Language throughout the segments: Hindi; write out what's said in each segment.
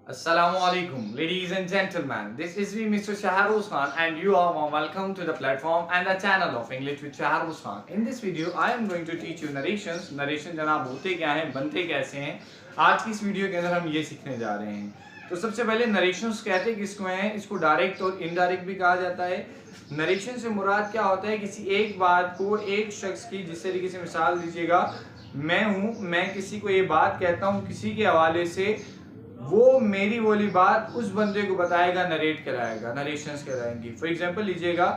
Assalamualaikum, ladies and gentlemen. This is me, Mr. Shahrukh Khan, and you are warm welcome to the platform and the channel of English with Shahrukh Khan. In this video, I am going to teach you narrations. Narration जनाब होते क्या हैं, बनते कैसे हैं. आज की इस वीडियो के अंदर हम ये सीखने जा रहे हैं. तो सबसे पहले नरेशंस कहते किसको हैं? इसको डायरेक्ट और इनडायरेक्ट भी कहा जाता है. नरेशन से मुराद क्या होता है? किसी एक बात को एक शख्स की, जिस तरीके से मिसाल दीजिएगा, मैं हूँ, मैं किसी को ये बात कहता हूँ किसी के हवाले से, वो मेरी बोली बात उस बंदे को बताएगा, नरेट कराएगा, नरेशंस कराएंगी. फॉर एग्जांपल लीजिएगा,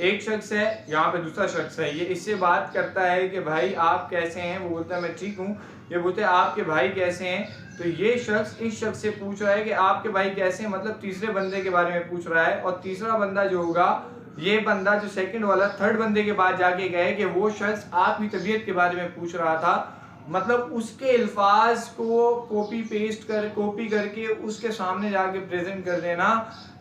एक शख्स है, यहाँ पे दूसरा शख्स है, ये इससे बात करता है कि भाई आप कैसे हैं. वो बोलता है मैं ठीक हूँ. ये बोलते हैं आपके भाई कैसे हैं. तो ये शख्स इस शख्स से पूछ रहा है कि आपके भाई कैसे हैं, मतलब तीसरे बंदे के बारे में पूछ रहा है. और तीसरा बंदा जो होगा, ये बंदा जो सेकंड वाला थर्ड बंदे के बाद जाके कहे कि वो शख्स आपकी तबीयत के बारे में पूछ रहा था, मतलब उसके अल्फाज को कॉपी करके उसके सामने जाके प्रेजेंट कर देना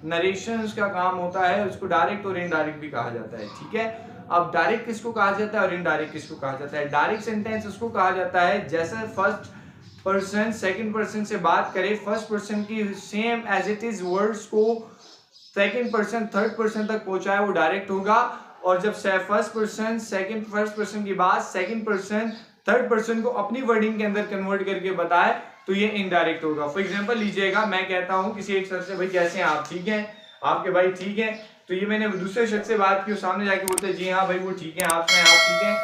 नरेशंस का काम होता है. उसको डायरेक्ट और इनडायरेक्ट भी कहा जाता है. ठीक है. अब डायरेक्ट किसको कहा जाता है और इनडायरेक्ट किसको कहा जाता है? डायरेक्ट सेंटेंस उसको कहा जाता है जैसे फर्स्ट पर्सन सेकंड पर्सन से बात करे, फर्स्ट पर्सन की same as it is words को सेकंड पर्सन थर्ड पर्सन तक पहुंचाए, वो डायरेक्ट होगा. और जब फर्स्ट पर्सन की बात सेकंड पर्सन थर्ड पर्सन को अपनी वर्डिंग के अंदर कन्वर्ट करके बताए, तो ये इनडायरेक्ट होगा. फॉर एग्जांपल लीजिएगा, मैं कहता हूं किसी एक शख्स से, भाई कैसे हैं आप, ठीक हैं, आपके भाई ठीक है. तो ये मैंने दूसरे शख्स से बात की, सामने जाके बोलते हैं जी हाँ भाई वो ठीक है, आप ठीक हैं.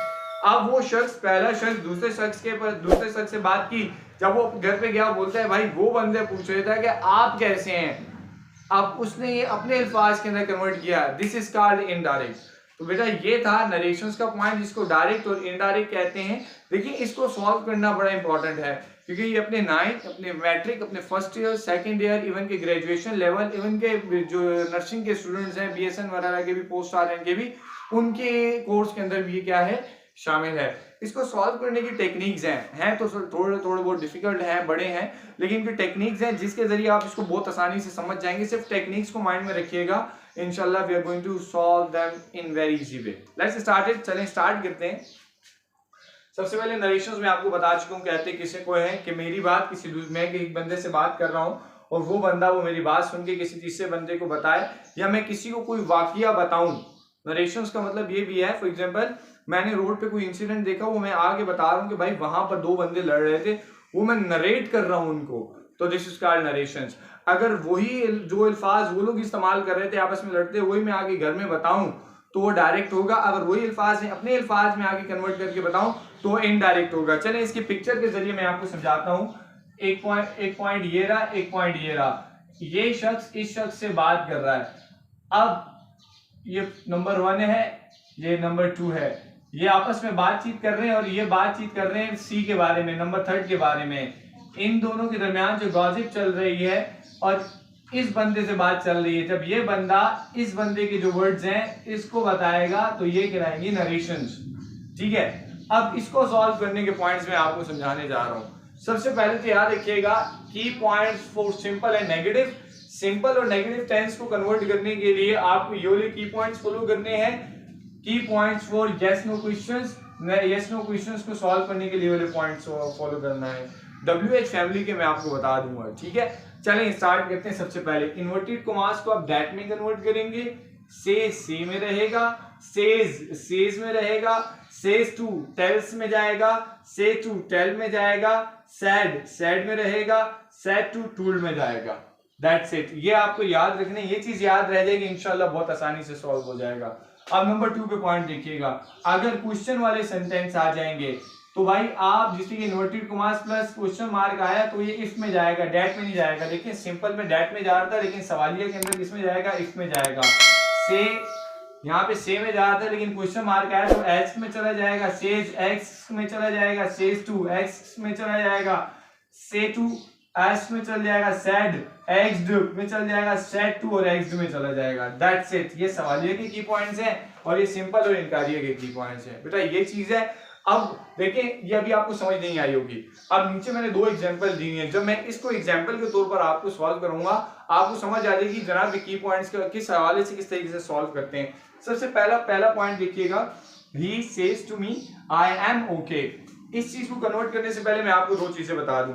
अब वो शख्स, पहला शख्स दूसरे शख्स से बात की, जब वो घर पे गया बोलता है भाई वो बंदे पूछ रहे थे कि आप कैसे हैं. अब उसने ये अपने अल्फाज के अंदर कन्वर्ट किया. This is called indirect. तो बेटा ये था नरेशंस का पॉइंट, जिसको डायरेक्ट और इनडायरेक्ट कहते हैं. देखिए इसको सॉल्व करना बड़ा इंपॉर्टेंट है, क्योंकि ये अपने 9th, अपने मैट्रिक, अपने first year, second year, even के ग्रेजुएशन लेवल, इवन के जो नर्सिंग के स्टूडेंट्स हैं, बीएसएन वगैरह के भी, पोस्ट आरएन के भी, उनके कोर्स के अंदर भी ये क्या है, शामिल है. इसको सॉल्व करने की टेक्निक्स हैं तो थोड़े बहुत डिफिकल्ट हैं, बड़े हैं, लेकिन इनकी टेक्निक्स हैं जिसके जरिए आप इसको बहुत आसानी से समझ जाएंगे. सिर्फ टेक्निक्स को माइंड में रखिएगा, इंशाल्लाह we are going to solve them in very easy way. Let's start it. चलें स्टार्ट करते हैं. सबसे पहले नरेशंस में आपको बता चुका हूँ कहते किसे को है, कि मेरी बात मैं एक बंदे से बात कर रहा हूँ और वो बंदा वो मेरी बात सुन के किसी तीसरे बंदे को बताए, या मैं किसी को कोई वाकया बताऊं. नरेशंस का मतलब ये भी है, फॉर एग्जांपल मैंने रोड पे कोई इंसिडेंट देखा, वो मैं आगे बता रहा हूँ कि भाई वहां पर दो बंदे लड़ रहे थे, वो मैं नरेट कर रहा हूँ उनको, तो दिस इज कॉल्ड नरेशंस. अगर वही जो अल्फाज वो लोग इस्तेमाल कर रहे थे आपस में लड़ते, वही मैं आगे घर में बताऊं, तो वो डायरेक्ट होगा. अगर वही अल्फाज अपने अल्फाज में आगे कन्वर्ट करके बताऊं, तो वो इनडायरेक्ट होगा. चलें इसकी पिक्चर के जरिए मैं आपको समझाता हूँ. एक पॉइंट ये रहा, एक पॉइंट ये रहा. ये शख्स इस शख्स से बात कर रहा है. अब ये नंबर 1 है, ये नंबर 2 है. ये आपस में बातचीत कर रहे हैं और ये बातचीत कर रहे हैं सी के बारे में, नंबर 3 के बारे में. इन दोनों के दरमियान जो गॉसिप चल रही है और इस बंदे से बात चल रही है, जब ये बंदा इस बंदे के जो वर्ड्स हैं इसको बताएगा, तो ये कहलाएंगे नरेशंस. ठीक है. अब इसको सॉल्व करने के पॉइंट्स में आपको समझाने जा रहा हूं. सबसे पहले तो याद रखिएगा, की points for simple and negative. Simple और नेगेटिव टेंस को कन्वर्ट करने के लिए आपको ये वाले की पॉइंट्स फॉलो करने हैं. Key points for yes no questions, yes no questions को सॉल्व करने के लिए वाले पॉइंट्स फॉलो करना है. WH फैमिली के मैं आपको बता दूंगा. ठीक है. चलें स्टार्ट करते हैं. सबसे पहले इन्वर्टेड कॉमास को आप दैट में कन्वर्ट करेंगे. से में रहेगा, सेज में रहेगा, सेज टू टेल्स में जाएगा, से टू टेल में जाएगा, सैड में रहेगा, सैड टू टूल्ड में जाएगा. That's it. ये आपको याद रखने, ये चीज याद रह जाएगी, इंशाल्लाह बहुत आसानी से सॉल्व हो जाएगा. अब नंबर 2 पे पॉइंट देखिएगा. अगर क्वेश्चन वाले सेंटेंस आ जाएंगे, तो भाई आप जिसकी inverted commas plus question mark आया, तो ये इफ में जाएगा, डेट में नहीं जाएगा. देखिए सिंपल में डेट में जा रहा था, लेकिन सवालिया के अंदर किस में जाएगा, इफ में जाएगा. से यहाँ पे से में जा रहा था, लेकिन क्वेश्चन मार्क आया तो एक्स में चला जाएगा. सेज एक्स में चला जाएगा, सेज टू एक्स में चला जाएगा, से टू एस में चल जाएगा, सैड एक्स्ड में चल जाएगा, सैड टू और एक्स्ड में चला जाएगा. That's it. ये सवालिया के की पॉइंट्स हैं और ये सिंपल और इनकारिया के की पॉइंट्स हैं. बेटा ये चीज है. अब देखें, ये अभी आपको समझ नहीं आई होगी. अब नीचे मैंने 2 एग्जांपल दी हैं. जब मैं इसको एग्जांपल के तौर पर आपको सॉल्व करूंगा, आपको समझ आ जाएगी जनाब की पॉइंट्स किस हवाले से किस तरीके से सॉल्व करते हैं. सबसे पहला पॉइंट देखिएगा, he says to me I am okay. इस चीज को कन्वर्ट करने से पहले मैं आपको 2 चीजें बता दूं.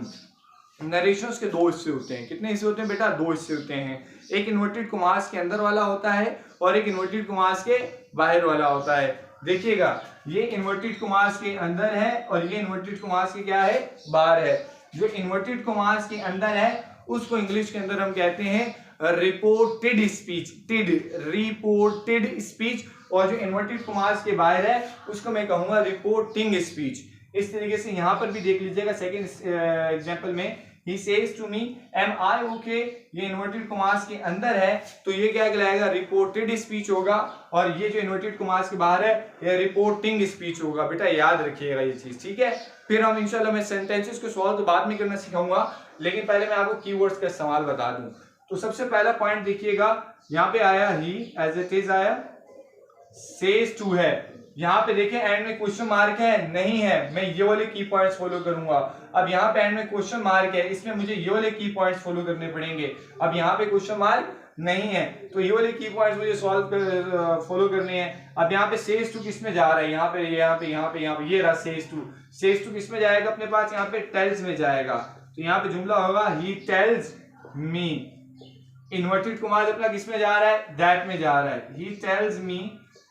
नरेशंस के दो हिस्से होते हैं। कितने हिस्से होते हैं बेटा? दो हिस्से होते हैं। एक इन्वर्टेड कॉमास के अंदर वाला होता है और एक इन्वर्टेड कॉमास के बाहर वाला होता है। देखिएगा, ये इन्वर्टेड कॉमास के अंदर है और ये इन्वर्टेड कॉमास के क्या है? बाहर है। जो इन्वर्टेड कॉमास के अंदर है उसको इंग्लिश के अंदर हम कहते हैं रिपोर्टेड स्पीच, रिपोर्टेड स्पीच। और जो इन्वर्टेड कॉमास के बाहर है उसको मैं कहूंगा रिपोर्टिंग स्पीच। इस तरीके से यहां पर भी देख लीजिएगा सेकंड एग्जांपल में, he says to me am I okay, ये इन्वर्टेड कॉमास के अंदर है तो ये क्या कहलाएगा? रिपोर्टेड स्पीच होगा। और ये जो इन्वर्टेड कॉमास के बाहर है ये रिपोर्टिंग स्पीच होगा। बेटा याद रखिएगा ये चीज, ठीक है। फिर हम इंशाल्लाह मैं सेंटेंसेस को सॉल्व तो बाद में करना सिखाऊंगा, लेकिन पहले मैं आपको कीवर्ड्स का इस्तेमाल बता दूं। तो सबसे पहला पॉइंट देखिएगा, यहाँ पे आया ही एज इट इज आया, सेज टू है। यहाँ पे देखिए एंड में क्वेश्चन मार्क है, नहीं है, मैं ये वाले की पॉइंट्स फॉलो करूंगा। अब यहाँ पे एंड में क्वेश्चन मार्क है, इसमें मुझे ये वाले की पॉइंट्स फॉलो करने पड़ेंगे। अब यहाँ पे क्वेश्चन मार्क नहीं है तो ये वाले की पॉइंट्स मुझे फॉलो करने हैं। अब यहाँ पे सेज टू किस में जा रहा है? यहाँ पे ये रहा सेज टू। सेज टू किस में जाएगा अपने पास? यहाँ पे टेल्स में जाएगा। तो यहाँ पे जुमला होगा he tells me. Inverted commas अपना किस में जा रहा है? दैट में जा रहा है। He tells me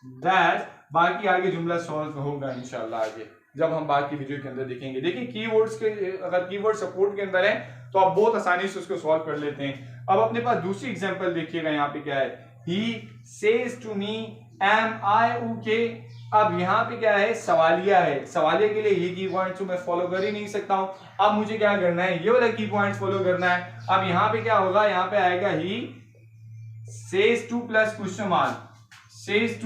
that. बाकी आगे जुमला सॉल्व होगा इंशाल्लाह आगे जब हम बाकी वीडियो के अंदर देखेंगे। देखिए कीवर्ड्स के, अगर कीवर्ड सपोर्ट के अंदर है तो आप बहुत आसानी से उसको सॉल्व कर लेते हैं। अब अपने पास दूसरी एग्जांपल देखिएगा, यहाँ पे क्या है? He says to me am I okay. अब यहाँ पे क्या है? सवालिया है। सवालिया के लिए ये की पॉइंट्स मैं फॉलो कर ही नहीं सकता हूँ। अब मुझे क्या करना है? ये वाला की पॉइंट्स फॉलो करना है। अब यहाँ पे क्या होगा? यहाँ पे आएगा ही says two plus question mark, says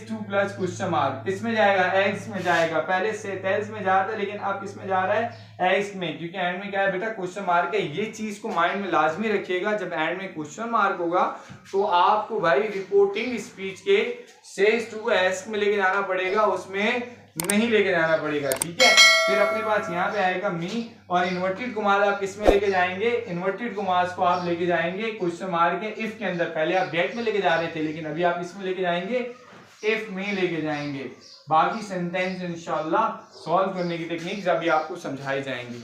two plus question mark. इसमें जाएगा एग्स में जाएगा। पहले से टेल्स में जा रहा था लेकिन अब किस में जा रहा है? एग्स में, क्योंकि एंड में क्या है बेटा? क्वेश्चन मार्क है। ये चीज को माइंड में लाजमी रखिएगा, जब एंड में क्वेश्चन मार्क होगा तो आपको भाई रिपोर्टिंग स्पीच के सेज टू को एस्क में लेके जाना पड़ेगा, उसमें नहीं लेके जाना पड़ेगा, ठीक है। फिर अपने पास यहाँ पे आएगा मी और इन्वर्टेड कॉमास आप किस में लेके जाएंगे? इन्वर्टेड कॉमास को आप लेके जाएंगे क्वेश्चन मार्क के इफ के अंदर। पहले आप गेट में लेके जा रहे थे लेकिन अभी आप इसमें लेके जाएंगे, इफ में लेके जाएंगे। बाकी सेंटेंस इंशाल्लाह सॉल्व करने की टेक्निक्स अभी आपको समझाई जाएंगी।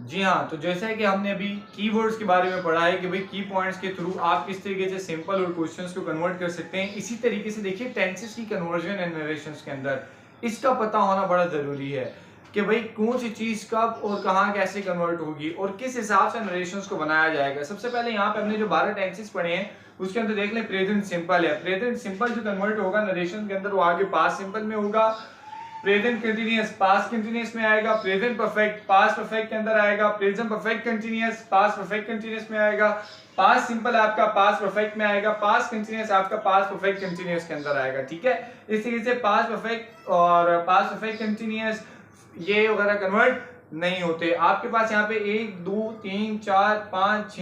जी हाँ, तो जैसा है कि हमने अभी कीवर्ड्स के बारे में पढ़ा है कि भाई की पॉइंट्स के थ्रू आप किस तरीके से सिंपल और क्वेश्चंस को कन्वर्ट कर सकते हैं। इसी तरीके से देखिए टेंसेस की कन्वर्जन एंड नरेशंस के अंदर इसका पता होना बड़ा जरूरी है कि भाई कौन सी चीज कब और कहाँ कैसे कन्वर्ट होगी और किस हिसाब से नरेशंस को बनाया जाएगा। सबसे पहले यहाँ पे हमने जो 12 टेंसेस पढ़े हैं उसके अंदर देख लें प्रेजेंट सिंपल है। प्रेजेंट सिंपल जो कन्वर्ट होगा नरेशन के अंदर वो आगे पास्ट सिंपल में होगा। प्रेजेंट कंटीन्यूअस पास्ट कंटीन्यूअस में आएगा। प्रेजेंट परफेक्ट पास्ट परफेक्ट के अंदर आएगा। Present perfect continuous past perfect continuous में आएगा। पास्ट सिंपल आपका पास्ट परफेक्ट में आएगा। पास्ट कंटीन्यूअस आपका पास्ट परफेक्ट कंटीन्यूअस के अंदर आएगा, ठीक है। इस तरीके से पास्ट परफेक्ट और पास्ट परफेक्ट कंटीन्यूअस ये वगैरह कन्वर्ट नहीं होते। आपके पास यहाँ पे 1 2 3 4 5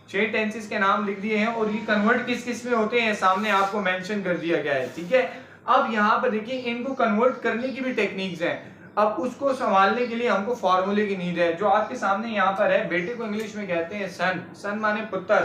6 टेंसेस के नाम लिख दिए हैं और ये कन्वर्ट किस किस में होते हैं सामने आपको मेंशन कर दिया गया है, ठीक है। अब यहाँ पर देखिए इनको कन्वर्ट करने की भी टेक्निक्स हैं। अब उसको संभालने के लिए हमको फॉर्मूले की नीड है जो आपके सामने यहाँ पर है। बेटे को इंग्लिश में कहते हैं सन, सन माने पुत्र।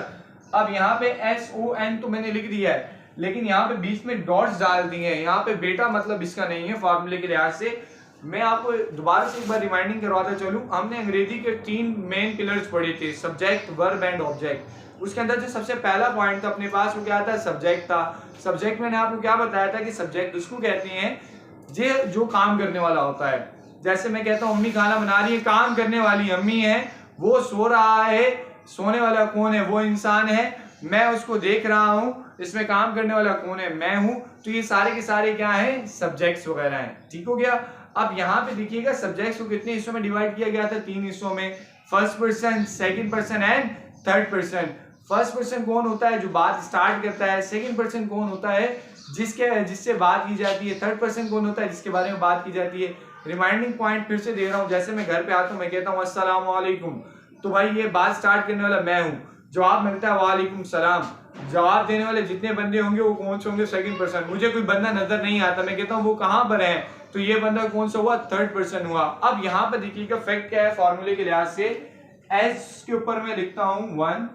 अब यहाँ पे SON तो मैंने लिख दिया है लेकिन यहाँ पे बीच में डॉट्स डाल दिए हैं। यहाँ पे बेटा मतलब इसका नहीं है फॉर्मूले के लिहाज से। मैं आपको दोबारा से एक बार रिमाइंडिंग करवाता चलूं, हमने अंग्रेजी के 3 मेन पिलर्स पढ़े थे, सब्जेक्ट, वर्ब एंड ऑब्जेक्ट। उसके अंदर जो सबसे पहला पॉइंट था अपने पास वो क्या था? सब्जेक्ट था। सब्जेक्ट मैंने आपको क्या बताया था कि सब्जेक्ट उसको कहते हैं जो काम करने वाला होता है। जैसे मैं कहता हूँ अम्मी खाना बना रही है, काम करने वाली अम्मी है। वो सो रहा है, सोने वाला कौन है? वो इंसान है। मैं उसको देख रहा हूँ, इसमें काम करने वाला कौन है? मैं हूँ। तो ये सारे के सारे क्या है? सब्जेक्ट्स वगैरह हैं, ठीक हो गया। अब यहाँ पे देखिएगा सब्जेक्ट्स को कितने हिस्सों में डिवाइड किया गया था? 3 हिस्सों में, first person, second person and third person. First person कौन होता है? जो बात स्टार्ट करता है। सेकंड पर्सन कौन होता है? जिससे बात की जाती है। थर्ड पर्सन कौन होता है? जिसके बारे में बात की जाती है। रिमाइंडिंग पॉइंट फिर से दे रहा हूँ, जैसे मैं घर पे आता हूँ मैं कहता हूँ अस्सलाम वालेकुम, तो भाई ये बात स्टार्ट करने वाला मैं हूँ। जवाब मिलता है वालेकुम सलाम। जवाब देने वाले जितने बंदे होंगे वो कौन से होंगे? Second person. मुझे कोई बंदा नजर नहीं आता, मैं कहता हूँ वो कहाँ पर है, तो ये बंदा कौन सा हुआ? थर्ड पर्सन हुआ। अब यहाँ पर देखिएगा फैक्ट क्या है फॉर्मूले के लिहाज से। एस के ऊपर मैं लिखता हूँ 1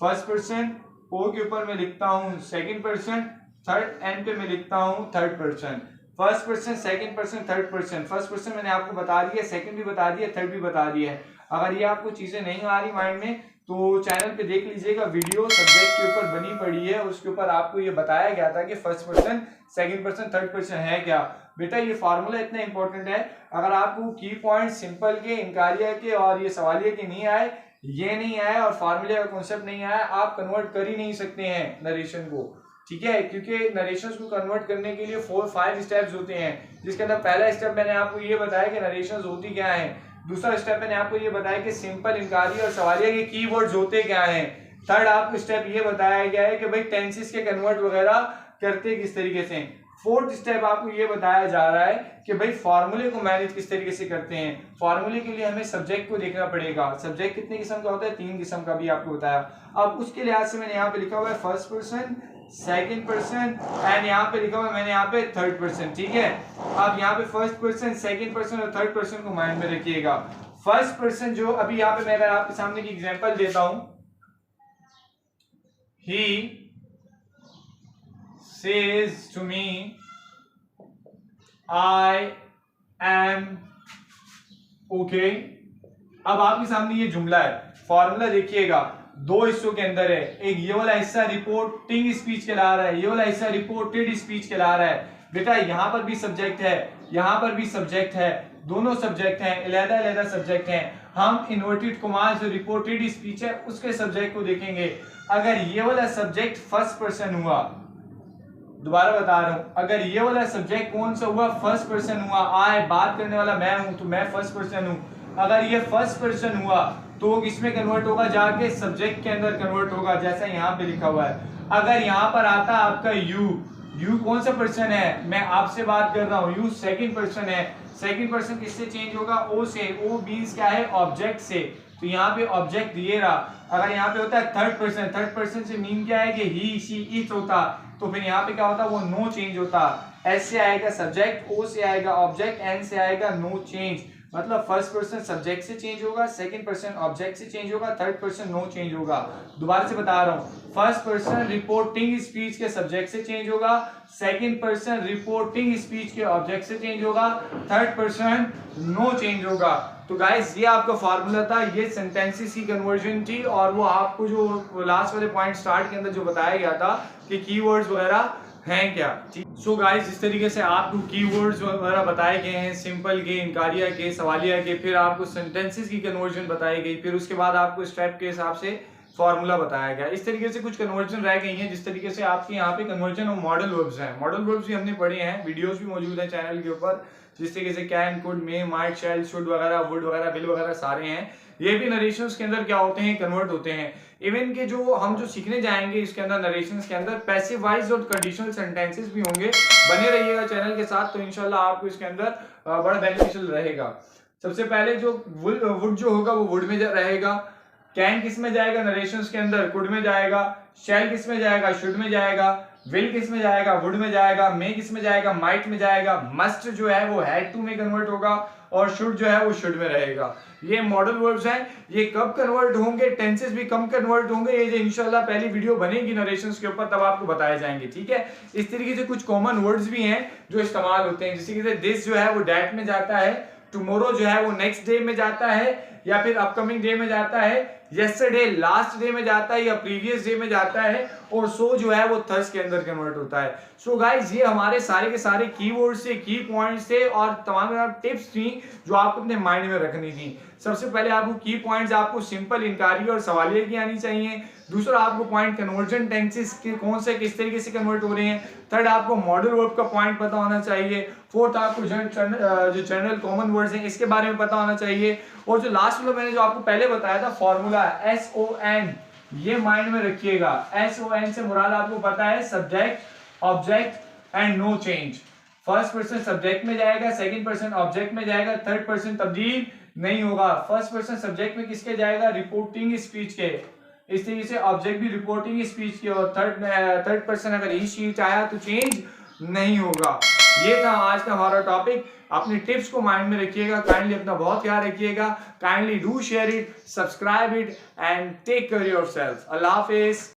फर्स्ट पर्सन, ओ के ऊपर मैं लिखता हूँ सेकंड पर्सन, थर्ड एन पे मैं लिखता हूँ third person. First person, second person, third person. First person मैंने आपको बता दिया, सेकंड भी बता दिया, थर्ड भी बता दिया है। अगर ये आपको चीजें नहीं आ रही माइंड में तो चैनल पे देख लीजिएगा, वीडियो सब्जेक्ट के ऊपर बनी पड़ी है, उसके ऊपर आपको ये बताया गया था कि first person, second person, third person है क्या। बेटा ये फार्मूला इतना इंपॉर्टेंट है, अगर आपको की पॉइंट सिंपल के, इनकारिया के और ये सवालिया के नहीं आए, ये नहीं आए और फार्मूले का कॉन्सेप्ट नहीं आया, आप कन्वर्ट कर ही नहीं सकते हैं नरेशन को, ठीक है। क्योंकि नरेशन को कन्वर्ट करने के लिए 4-5 स्टेप्स होते हैं, जिसके अंदर पहला स्टेप मैंने आपको ये बताया कि नरेशन होती क्या है, दूसरा स्टेप मैंने आपको ये बताया कि सिंपल, इनकारी और सवालिया के कीवर्ड्स होते क्या हैं, थर्ड आपको स्टेप ये बताया गया है कि भाई टेंसेस के कन्वर्ट वगैरह करते किस तरीके से, फोर्थ स्टेप आपको ये बताया जा रहा है कि भाई फार्मूले को मैनेज किस तरीके से करते हैं। फार्मूले के लिए हमें सब्जेक्ट को देखना पड़ेगा, सब्जेक्ट कितने किस्म का होता है, 3 किस्म का भी आपको बताया। अब उसके लिहाज से मैंने यहाँ पे लिखा हुआ है first person, second person and यहाँ पे लिखा हुआ है मैंने यहाँ पे थर्ड पर्सन, ठीक है। अब यहाँ पे फर्स्ट पर्सन, सेकंड पर्सन और थर्ड पर्सन को माइंड में रखिएगा। फर्स्ट पर्सन जो अभी यहाँ पे मैं अगर आपके सामने की एग्जांपल देता हूं, ही says to me I am okay। अब आपके सामने ये जुमला है, फॉर्मूला देखिएगा, 2 हिस्सों के अंदर है, एक ये वाला हिस्सा रिपोर्टिंग स्पीच कहला रहा है, ये वाला हिस्सा रिपोर्टेड स्पीच कहला रहा है। बेटा यहाँ पर भी सब्जेक्ट है, यहाँ पर भी सब्जेक्ट है, दोनों सब्जेक्ट हैं, अलग-अलग सब्जेक्ट हैं। हम इन्वर्टेड कॉमास जो रिपोर्टेड स्पीच है उसके सब्जेक्ट को देखेंगे। अगर ये वाला सब्जेक्ट फर्स्ट पर्सन हुआ, दोबारा बता रहा हूं, अगर ये वाला सब्जेक्ट कौन सा हुआ, फर्स्ट पर्सन हुआ, आए बात करने वाला मैं हूं तो मैं फर्स्ट पर्सन हूं, अगर ये फर्स्ट पर्सन हुआ तो किसमें कन्वर्ट होगा, जाके सब्जेक्ट के अंदर कन्वर्ट होगा, जैसा यहाँ पे लिखा हुआ है। अगर यहाँ पर आता आपका यू कौन सा पर्सन है, मैं आपसे बात कर रहा हूँ, यू सेकंड पर्सन है, सेकंड पर्सन किससे चेंज होगा, ओ से, ओ मींस क्या है, ऑब्जेक्ट से, तो यहाँ पे ऑब्जेक्ट दिए रहा। अगर यहाँ पे होता है थर्ड पर्सन, थर्ड पर्सन से मीन क्या है कि ही, शी, इट होता, तो फिर यहाँ पे क्या होता, वो नो चेंज होता। एस से आएगा सब्जेक्ट, ओ से आएगा ऑब्जेक्ट, एन से आएगा नो चेंज, मतलब फर्स्ट पर्सन सब्जेक्ट से चेंज होगा, सेकंड पर्सन ऑब्जेक्ट से चेंज होगा, थर्ड पर्सन नो चेंज होगा। दोबारा से बता रहा हूँ, फर्स्ट पर्सन रिपोर्टिंग स्पीच के सब्जेक्ट से चेंज होगा, सेकंड पर्सन रिपोर्टिंग स्पीच के ऑब्जेक्ट से चेंज होगा, थर्ड पर्सन नो चेंज होगा। तो गाइस ये आपका फार्मूला था, ये सेंटेंसेस की कन्वर्जन थी, और वो आपको जो लास्ट वाले पॉइंट स्टार्ट के अंदर जो बताया गया था कि कीवर्ड्स वगैरह हैं क्या। सो गाइस इस तरीके से आपको कीवर्ड्स वगैरह बताए गए हैं, सिंपल के, इनकारिया के, सवालिया के, फिर आपको सेंटेंसेस की कन्वर्जन बताई गई, फिर उसके बाद आपको स्टेप के हिसाब से फॉर्मूला बताया गया। इस तरीके से कुछ कन्वर्जन रह गई हैं, जिस तरीके से आपके यहाँ पे कन्वर्जन और मॉडल वर्ब्स हैं। मॉडल वर्ब्स भी हमने पढ़े हैं, वीडियोस भी मौजूद हैं चैनल के ऊपर, जिस तरीके से can, could, may, might, shall, should वगैरह, वुड वगैरह, विल वगैरह सारे हैं। ये भी नरेशंस के अंदर क्या होते हैं, कन्वर्ट होते हैं। इवन के जो हम जो सीखने जाएंगे इसके अंदर नरेशंस के अंदर पैसिव वॉइस और कंडीशनल सेंटेंसेस भी होंगे। बने रहिएगा चैनल के साथ, तो इंशाल्लाह आपको इसके अंदर बड़ा बेनिफिशियल रहेगा। सबसे पहले जो वुड जो होगा वो वुड में रहेगा, कैन किस में जाएगा नरेशंस के अंदर, कुड में जाएगा, शैल किस में जाएगा, शुड में जाएगा, विल किस में जाएगा, वुड में जाएगा, मे किस में जाएगा, माइट में जाएगा, मस्ट जो है वो हैड टू में कन्वर्ट होगा, और शुड जो है वो शुड में रहेगा। ये मॉडल वर्ब्स हैं। ये कब कन्वर्ट होंगे, टेंसेस भी कम कन्वर्ट होंगे, ये जो इंशाल्लाह पहली वीडियो बनेगी नरेशंस के ऊपर तब आपको बताए जाएंगे, ठीक है। इस तरीके से कुछ कॉमन वर्ड्स भी हैं जो इस्तेमाल होते हैं, जैसे कि दिस जो है वो डैट में जाता है, टुमारो जो है वो नेक्स्ट डे में जाता है या फिर अपकमिंग डे में जाता है, येस्टरडे लास्ट डे में जाता है या प्रीवियस डे में जाता है, और सो जो है वो थर्स के अंदर कन्वर्ट होता है। सो गाइस ये हमारे सारे के सारे कीवर्ड्स थे, की पॉइंट्स थे, और तमाम टिप्स थी जो आपको अपने माइंड में रखनी थी। सबसे पहले आपको की पॉइंट्स आपको सिंपल, इनकारी और सवालिया की आनी चाहिए। दूसरा आपको पॉइंट कन्वर्जन टेंसेस के कौन से किस तरीके से कन्वर्ट हो रहे हैं। थर्ड आपको मॉडल वर्ब का पॉइंट पता होना चाहिए। फोर्थ आपको जो जनरल कॉमन वर्ड्स हैं इसके बारे में पता होना चाहिए। और जो लास्ट में मैंने जो आपको पहले बताया था फॉर्मूला SON, ये माइंड में रखिएगा। SON से मुराद आपको पता है subject, object and no change. First person subject में जाएगा, सेकंड पर्सन ऑब्जेक्ट में जाएगा, थर्ड पर्सन तब्दील नहीं होगा। फर्स्ट पर्सन सब्जेक्ट में किसके जाएगा, रिपोर्टिंग स्पीच के, इस तरीके से ऑब्जेक्ट भी रिपोर्टिंग स्पीच के, और थर्ड पर्सन अगर ही शीट आया तो चेंज नहीं होगा। ये था आज का हमारा टॉपिक। अपनी टिप्स को माइंड में रखिएगा, काइंडली अपना बहुत ख्याल रखिएगा। Kindly do share it, subscribe it and take care yourself. अल्लाह हाफिज।